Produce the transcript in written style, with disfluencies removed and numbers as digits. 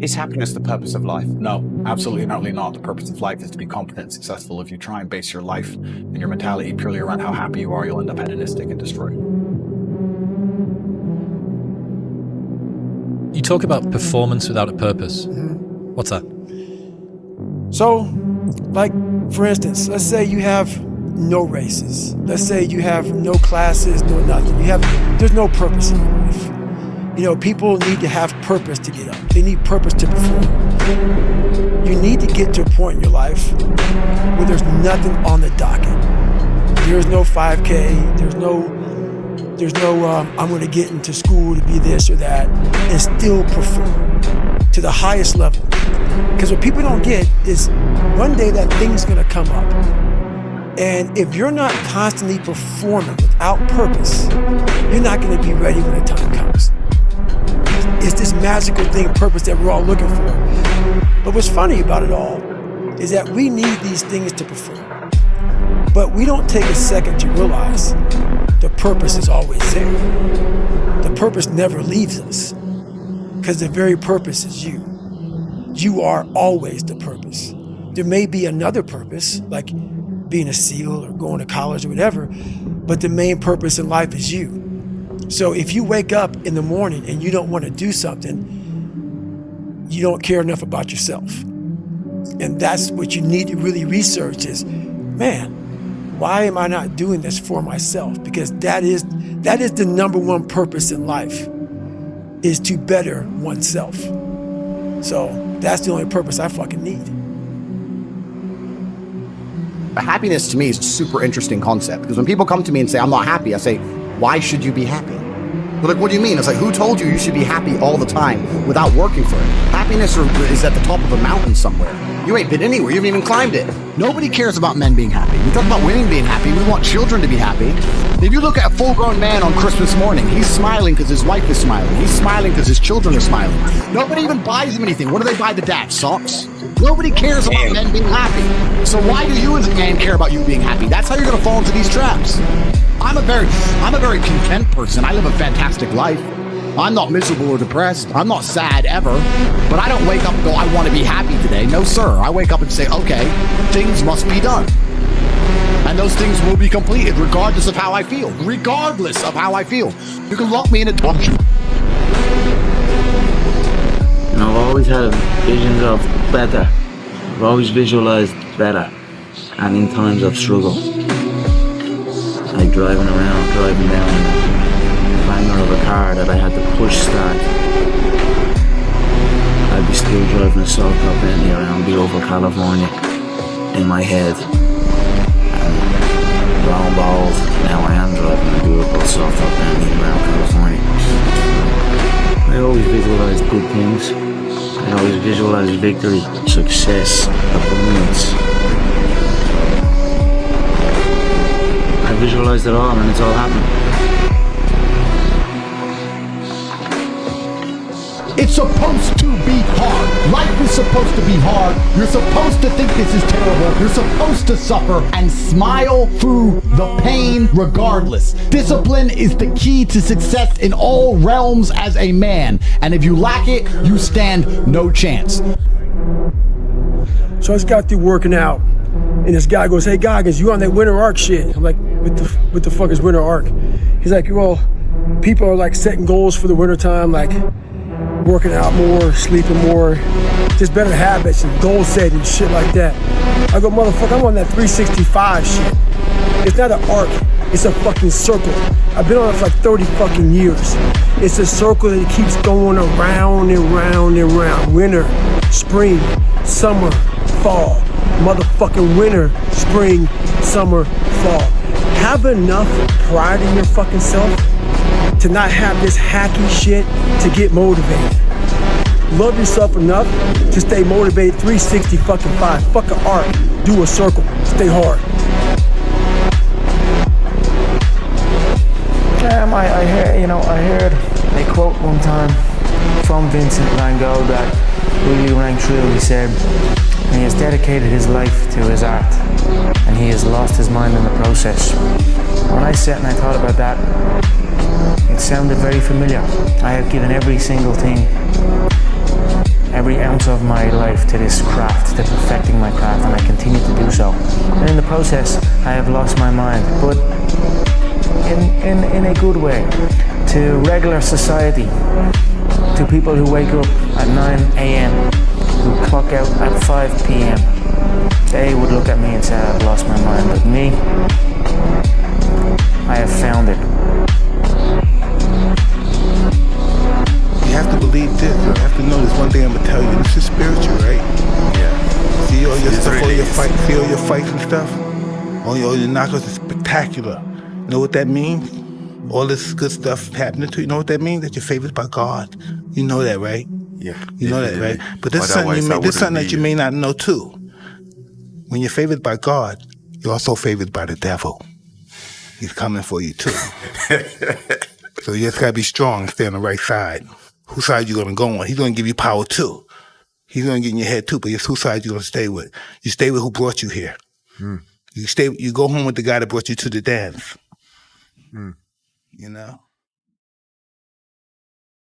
Is happiness the purpose of life? No, absolutely not. The purpose of life is to be competent and successful. If you try and base your life and your mentality purely around how happy you are, you'll end up hedonistic and destroyed. You talk about performance without a purpose. What's that? So, like, for instance, let's say you have no races. Let's say you have no classes, no nothing. There's no purpose in your life. You know, people need to have purpose to get up. They need purpose to perform. You need to get to a point in your life where there's nothing on the docket. There's no 5K, there's no I'm gonna get into school to be this or that, and still perform to the highest level. Because what people don't get is one day that thing's gonna come up. And if you're not constantly performing without purpose, you're not gonna be ready when the time comes. It's this magical thing, purpose, that we're all looking for. But what's funny about it all is that we need these things to perform. But we don't take a second to realize the purpose is always there. The purpose never leaves us, because the very purpose is you. You are always the purpose. There may be another purpose, like being a SEAL or going to college or whatever, but the main purpose in life is you. So if you wake up in the morning and you don't want to do something, you don't care enough about yourself. And that's what you need to really research is, man, why am I not doing this for myself? Because that is the number one purpose in life, is to better oneself. So that's the only purpose I fucking need. Happiness to me is a super interesting concept, because when people come to me and say, I'm not happy, I say, why should you be happy? They're like, what do you mean? It's like, who told you should be happy all the time without working for it? Happiness is at the top of a mountain somewhere. You ain't been anywhere, you haven't even climbed it. Nobody cares about men being happy. We talk about women being happy, we want children to be happy. If you look at a full-grown man on Christmas morning, he's smiling because his wife is smiling. He's smiling because his children are smiling. Nobody even buys him anything. What do they buy the dad? Socks? Nobody cares about men being happy. So why do you as a man care about you being happy? That's how you're gonna fall into these traps. I'm a very content person. I live a fantastic life. I'm not miserable or depressed. I'm not sad ever. But I don't wake up and go, I want to be happy today. No, sir. I wake up and say, okay, things must be done. And those things will be completed regardless of how I feel. Regardless of how I feel. You can lock me in a dungeon. And I've always had visions of better. I've always visualized better. And in times of struggle, like driving down the banger of a car that I had to push start, I'd be still driving a soft top Bentley around Beautiful, California in my head. And lo and behold, now I am driving a beautiful soft top Bentley around California. I always visualized good things. I always visualized victory, success, abundance. I visualized it all and it's all happening. It's supposed to be hard. Life is supposed to be hard. You're supposed to think this is terrible. You're supposed to suffer and smile through the pain regardless. Discipline is the key to success in all realms as a man. And if you lack it, you stand no chance. So I just got through working out, and this guy goes, hey Goggins, you on that winter arc shit? I'm like, what the fuck is winter arc? He's like, well, people are like setting goals for the winter time, like working out more, sleeping more, just better habits and goal setting, shit like that. I go, motherfucker, I'm on that 365 shit. It's not an arc, it's a fucking circle. I've been on it for like 30 fucking years. It's a circle that keeps going around and round and round. Winter, spring, summer, fall. Motherfucking winter, spring, summer, fall. Have enough pride in your fucking self to not have this hacky shit to get motivated. Love yourself enough to stay motivated 365. Fuck an arc, do a circle, stay hard. I heard a quote one time from Vincent van Gogh that really rang true. He said, and he has dedicated his life to his art, and he has lost his mind in the process. When I sat and I thought about that, it sounded very familiar. I have given every single thing, every ounce of my life to this craft, to perfecting my craft, and I continue to do so. And in the process, I have lost my mind, but in a good way, to regular society, to people who wake up at 9 a.m., who clock out at 5 p.m. They would look at me and say, I've lost my mind, but me, I have found it. You have to believe this. You have to know this. One thing I'm gonna tell you. This is spiritual, right? Yeah. See all your stuff, all really your is. fights. See all your fights and stuff. All your knockouts is spectacular. You know what that means? All this good stuff happening to you. You know what that means? That you're favored by God. You know that, right? Yeah. You know that, right? But this is something, that you may not know too. When you're favored by God, you're also favored by the devil. He's coming for you too. So you just gotta be strong and stay on the right side. Whose side you gonna go on? He's gonna give you power too. He's gonna get in your head too, but it's whose side you gonna stay with. You stay with who brought you here. You go home with the guy that brought you to the dance. You know?